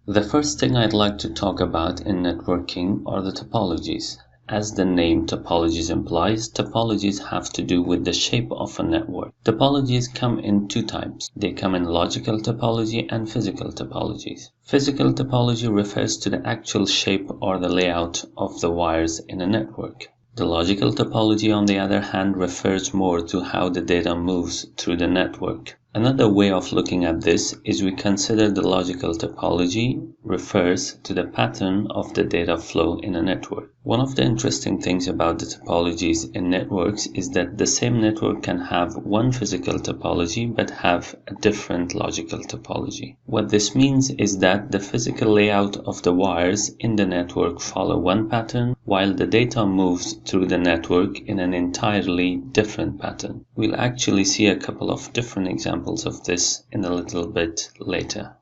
The first thing I'd like to talk about in networking are the topologies. As the name topologies implies, topologies have to do with the shape of a network. Topologies come in two types. They come in logical topology and physical topologies. Physical topology refers to the actual shape or the layout of the wires in a network. The logical topology, on the other hand, refers more to how the data moves through the network. Another way of looking at this is we consider the logical topology refers to the pattern of the data flow in a network. One of the interesting things about the topologies in networks is that the same network can have one physical topology but have a different logical topology. What this means is that the physical layout of the wires in the network follow one pattern, while the data moves through the network in an entirely different pattern. We'll actually see a couple of different examples of this in a little bit later.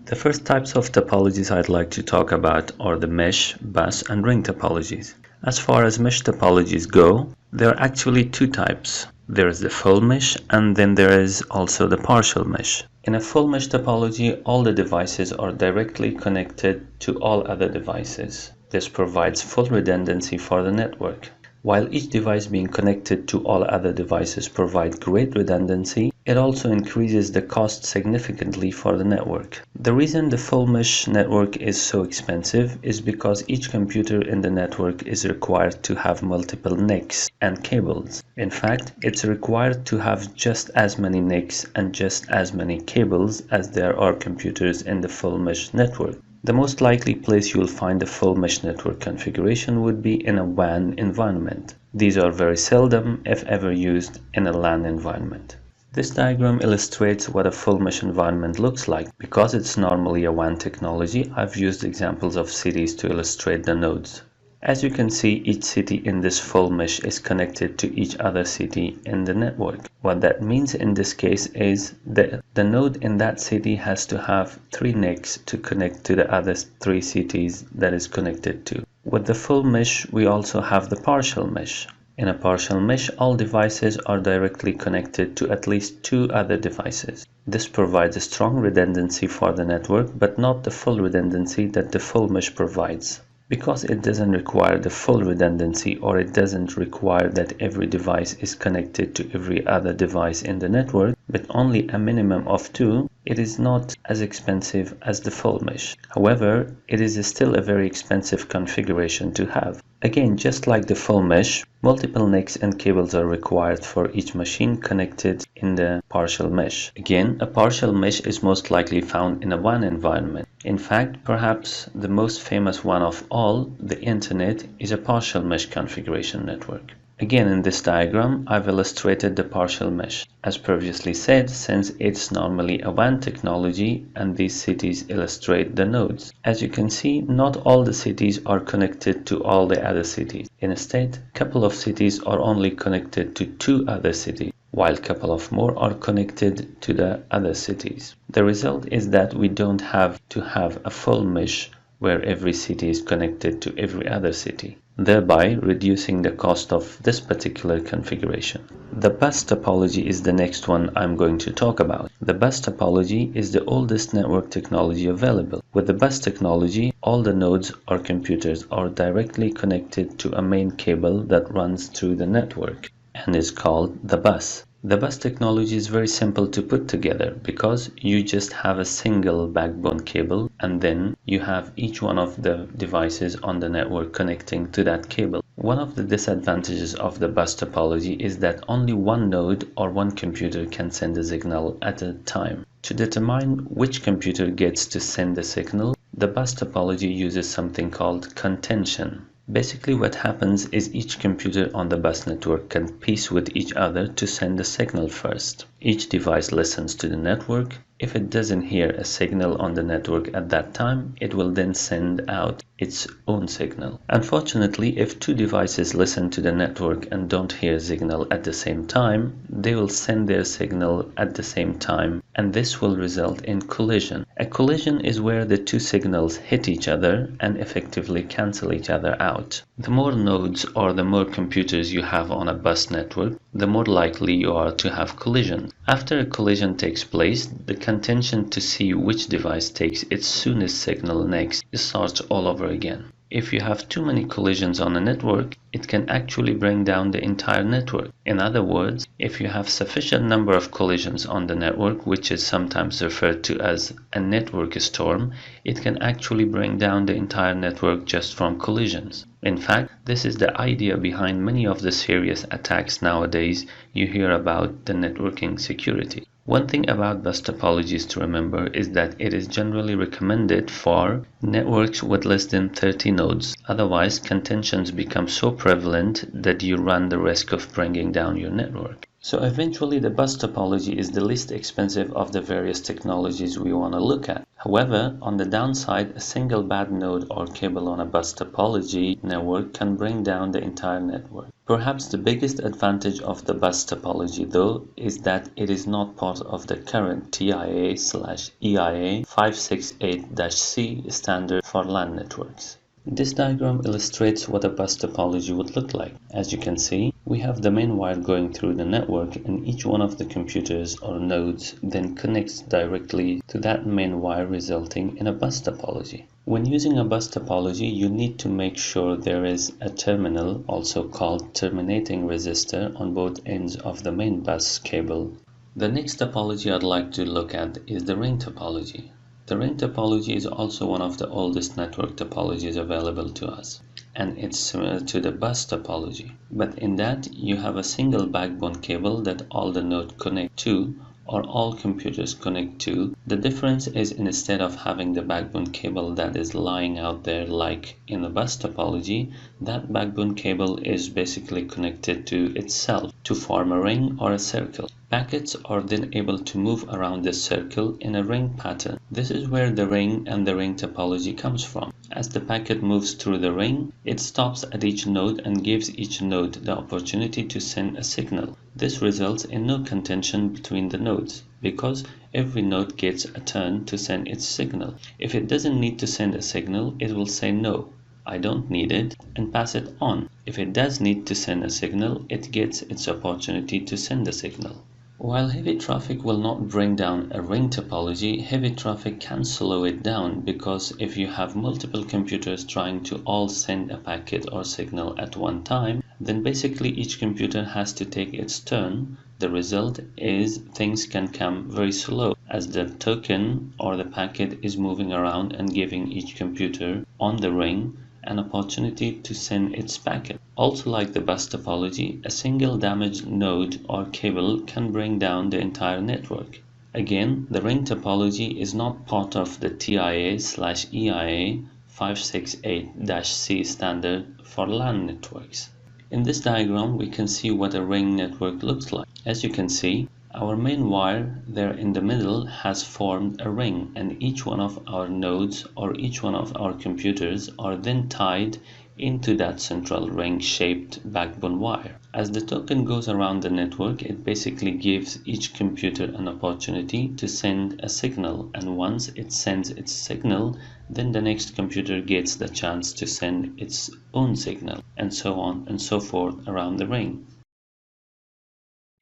The first types of topologies I'd like to talk about are the mesh, bus, and ring topologies. As far as mesh topologies go, there are actually two types. There is the full mesh, and then there is also the partial mesh. In a full mesh topology, all the devices are directly connected to all other devices. This provides full redundancy for the network. While each device being connected to all other devices provides great redundancy, it also increases the cost significantly for the network. The reason the full mesh network is so expensive is because each computer in the network is required to have multiple NICs and cables. In fact, it's required to have just as many NICs and just as many cables as there are computers in the full mesh network. The most likely place you will find a full mesh network configuration would be in a WAN environment. These are very seldom, if ever, used in a LAN environment. This diagram illustrates what a full mesh environment looks like. Because it's normally a WAN technology, I've used examples of cities to illustrate the nodes. As you can see, each city in this full mesh is connected to each other city in the network. What that means in this case is that the node in that city has to have 3 NICs to connect to the other 3 cities that is connected to. With the full mesh, we also have the partial mesh. In a partial mesh, all devices are directly connected to at least 2 other devices. This provides a strong redundancy for the network, but not the full redundancy that the full mesh provides. Because it doesn't require the full redundancy, or it doesn't require that every device is connected to every other device in the network, but only a minimum of 2, it is not as expensive as the full mesh. However, it is still a very expensive configuration to have. Again, just like the full mesh, multiple NICs and cables are required for each machine connected in the partial mesh. Again, a partial mesh is most likely found in a WAN environment. In fact, perhaps the most famous one of all, the Internet, is a partial mesh configuration network. Again, in this diagram, I've illustrated the partial mesh. As previously said, since it's normally a WAN technology, and these cities illustrate the nodes. As you can see, not all the cities are connected to all the other cities. Instead, a couple of cities are only connected to 2 other cities, while a couple of more are connected to the other cities. The result is that we don't have to have a full mesh where every city is connected to every other city, thereby reducing the cost of this particular configuration. The bus topology is the next one I'm going to talk about. The bus topology is the oldest network technology available. With the bus technology, all the nodes or computers are directly connected to a main cable that runs through the network and is called the bus. The bus technology is very simple to put together because you just have a single backbone cable, and then you have each one of the devices on the network connecting to that cable. One of the disadvantages of the bus topology is that only one node or one computer can send a signal at a time. To determine which computer gets to send the signal, the bus topology uses something called contention. Basically, what happens is each computer on the bus network competes with each other to send the signal first. Each device listens to the network. If it doesn't hear a signal on the network at that time, it will then send out its own signal. Unfortunately, if 2 devices listen to the network and don't hear a signal at the same time, they will send their signal at the same time, and this will result in collision. A collision is where the 2 signals hit each other and effectively cancel each other out. The more nodes or the more computers you have on a bus network, the more likely you are to have collisions. After a collision takes place, the contention to see which device takes its soonest signal next starts all over again. If you have too many collisions on a network, it can actually bring down the entire network. In other words, if you have sufficient number of collisions on the network, which is sometimes referred to as a network storm, it can actually bring down the entire network just from collisions. In fact, this is the idea behind many of the serious attacks nowadays you hear about the networking security. One thing about bus topologies to remember is that it is generally recommended for networks with less than 30 nodes. Otherwise, contentions become so prevalent that you run the risk of bringing down your network. So eventually the bus topology is the least expensive of the various technologies we want to look at. However, on the downside, a single bad node or cable on a bus topology network can bring down the entire network. Perhaps the biggest advantage of the bus topology, though, is that it is not part of the current TIA/EIA 568-C standard for LAN networks. This diagram illustrates what a bus topology would look like. As you can see, we have the main wire going through the network, and each one of the computers or nodes then connects directly to that main wire, resulting in a bus topology. When using a bus topology, you need to make sure there is a terminal, also called terminating resistor, on both ends of the main bus cable. The next topology I'd like to look at is the ring topology. The ring topology is also one of the oldest network topologies available to us, and it's similar to the bus topology. But in that, you have a single backbone cable that all the nodes connect to, or all computers connect to. The difference is, instead of having the backbone cable that is lying out there like in the bus topology, that backbone cable is basically connected to itself to form a ring or a circle. Packets are then able to move around this circle in a ring pattern. This is where the ring and the ring topology comes from. As the packet moves through the ring, it stops at each node and gives each node the opportunity to send a signal. This results in no contention between the nodes, because every node gets a turn to send its signal. If it doesn't need to send a signal, it will say no, I don't need it, and pass it on. If it does need to send a signal, it gets its opportunity to send a signal. While heavy traffic will not bring down a ring topology, heavy traffic can slow it down, because if you have multiple computers trying to all send a packet or signal at one time, then basically each computer has to take its turn. The result is things can come very slow, as the token or the packet is moving around and giving each computer on the ring an opportunity to send its packet. Also, like the bus topology, a single damaged node or cable can bring down the entire network. Again, the ring topology is not part of the TIA/EIA 568-C standard for LAN networks. In this diagram, we can see what a ring network looks like. As you can see, our main wire there in the middle has formed a ring, and each one of our nodes or each one of our computers are then tied into that central ring-shaped backbone wire. As the token goes around the network, it basically gives each computer an opportunity to send a signal, and once it sends its signal, then the next computer gets the chance to send its own signal, and so on and so forth around the ring.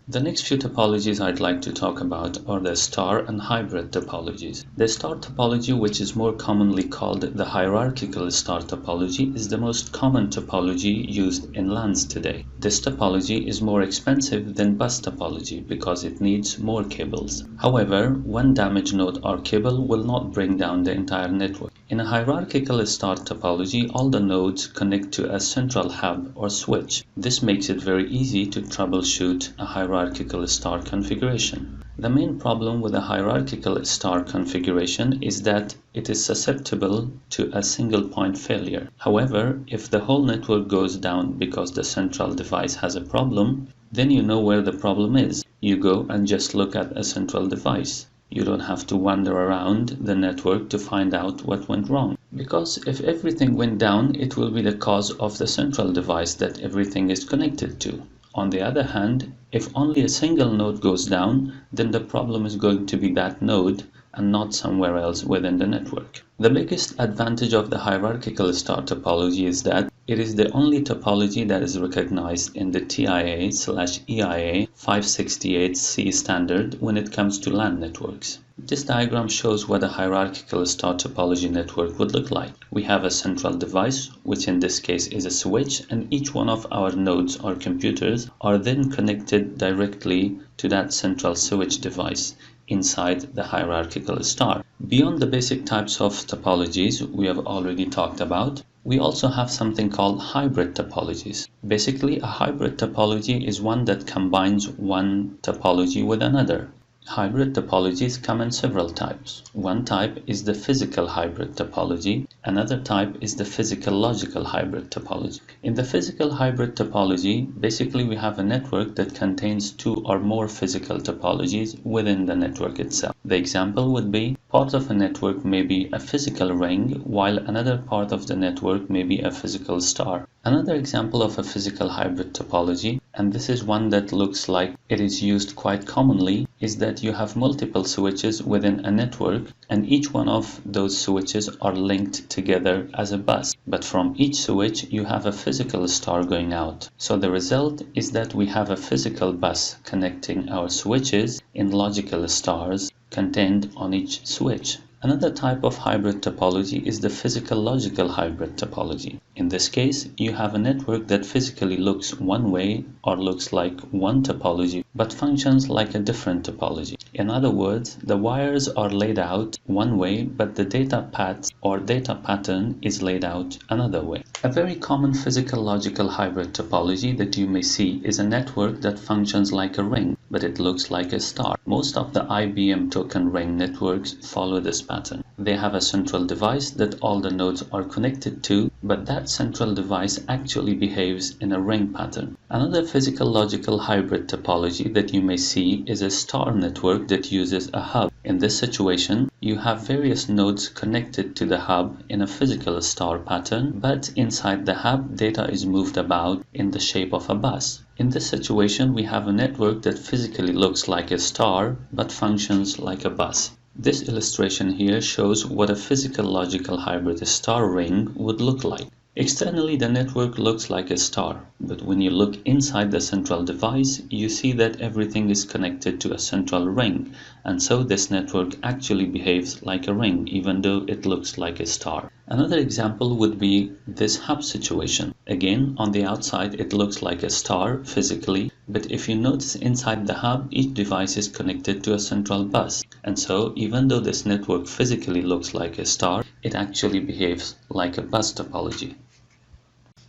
The next few topologies I'd like to talk about are the star and hybrid topologies. The star topology, which is more commonly called the hierarchical star topology, is the most common topology used in LANs today. This topology is more expensive than bus topology because it needs more cables. However, one damaged node or cable will not bring down the entire network. In a hierarchical star topology, all the nodes connect to a central hub or switch. This makes it very easy to troubleshoot a hierarchical star configuration. The main problem with a hierarchical star configuration is that it is susceptible to a single point failure. However, if the whole network goes down because the central device has a problem, then you know where the problem is. You go and just look at a central device. You don't have to wander around the network to find out what went wrong. Because if everything went down, it will be the cause of the central device that everything is connected to. On the other hand, if only a single node goes down, then the problem is going to be that node and not somewhere else within the network. The biggest advantage of the hierarchical star topology is that it is the only topology that is recognized in the TIA/EIA 568C standard when it comes to LAN networks. This diagram shows what a hierarchical star topology network would look like. We have a central device, which in this case is a switch, and each one of our nodes or computers are then connected directly to that central switch device inside the hierarchical star. Beyond the basic types of topologies we have already talked about, we also have something called hybrid topologies. Basically, a hybrid topology is one that combines one topology with another. Hybrid topologies come in several types. One type is the physical hybrid topology. Another type is the physical logical hybrid topology. In the physical hybrid topology, basically we have a network that contains two or more physical topologies within the network itself. The example would be part of a network may be a physical ring, while another part of the network may be a physical star. Another example of a physical hybrid topology, and this is one that looks like it is used quite commonly, is that you have multiple switches within a network, and each one of those switches are linked together as a bus. But from each switch you have a physical star going out. So the result is that we have a physical bus connecting our switches in logical stars contained on each switch. Another type of hybrid topology is the physical-logical hybrid topology. In this case, you have a network that physically looks one way or looks like one topology, but functions like a different topology. In other words, the wires are laid out one way, but the data path or data pattern is laid out another way. A very common physical-logical hybrid topology that you may see is a network that functions like a ring, but it looks like a star. Most of the IBM token ring networks follow this pattern. They have a central device that all the nodes are connected to, but that central device actually behaves in a ring pattern. Another physical-logical hybrid topology that you may see is a star network that uses a hub. In this situation, you have various nodes connected to the hub in a physical star pattern, but inside the hub, data is moved about in the shape of a bus. In this situation, we have a network that physically looks like a star, but functions like a bus. This illustration here shows what a physical-logical hybrid star ring would look like. Externally, the network looks like a star, but when you look inside the central device, you see that everything is connected to a central ring, and so this network actually behaves like a ring, even though it looks like a star. Another example would be this hub situation. Again, on the outside it looks like a star physically, but if you notice inside the hub, each device is connected to a central bus, and so even though this network physically looks like a star, it actually behaves like a bus topology.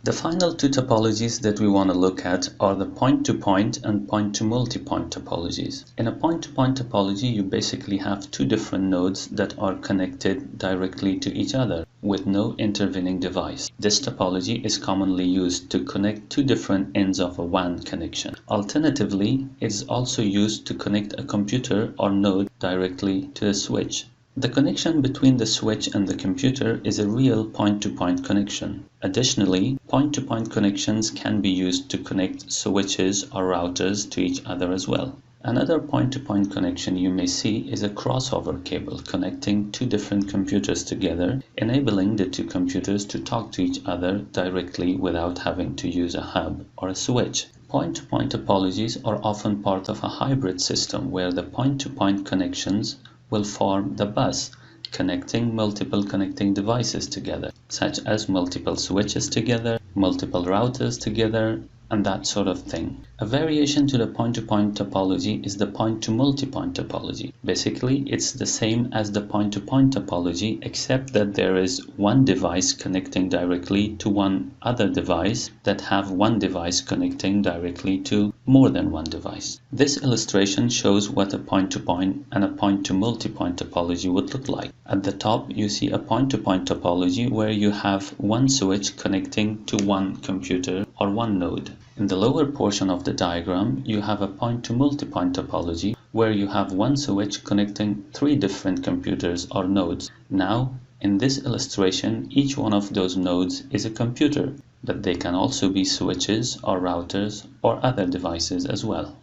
The final two topologies that we want to look at are the point-to-point and point-to-multipoint topologies. In a point-to-point topology, you basically have two different nodes that are connected directly to each other with no intervening device. This topology is commonly used to connect two different ends of a WAN connection. Alternatively, it is also used to connect a computer or node directly to a switch. The connection between the switch and the computer is a real point-to-point connection. Additionally, point-to-point connections can be used to connect switches or routers to each other as well. Another point-to-point connection you may see is a crossover cable connecting two different computers together, enabling the two computers to talk to each other directly without having to use a hub or a switch. Point-to-point topologies are often part of a hybrid system where the point-to-point connections will form the bus, connecting multiple connecting devices together, such as multiple switches together, multiple routers together, and that sort of thing. A variation to the point-to-point topology is the point-to-multipoint topology. Basically, it's the same as the point-to-point topology, except that there is one device connecting directly to one other device that have one device connecting directly to more than one device. This illustration shows what a point-to-point and a point-to-multipoint topology would look like. At the top, you see a point-to-point topology where you have one switch connecting to one computer or one node. In the lower portion of the diagram, you have a point-to-multipoint topology where you have one switch connecting three different computers or nodes. Now, in this illustration, each one of those nodes is a computer, but they can also be switches or routers or other devices as well.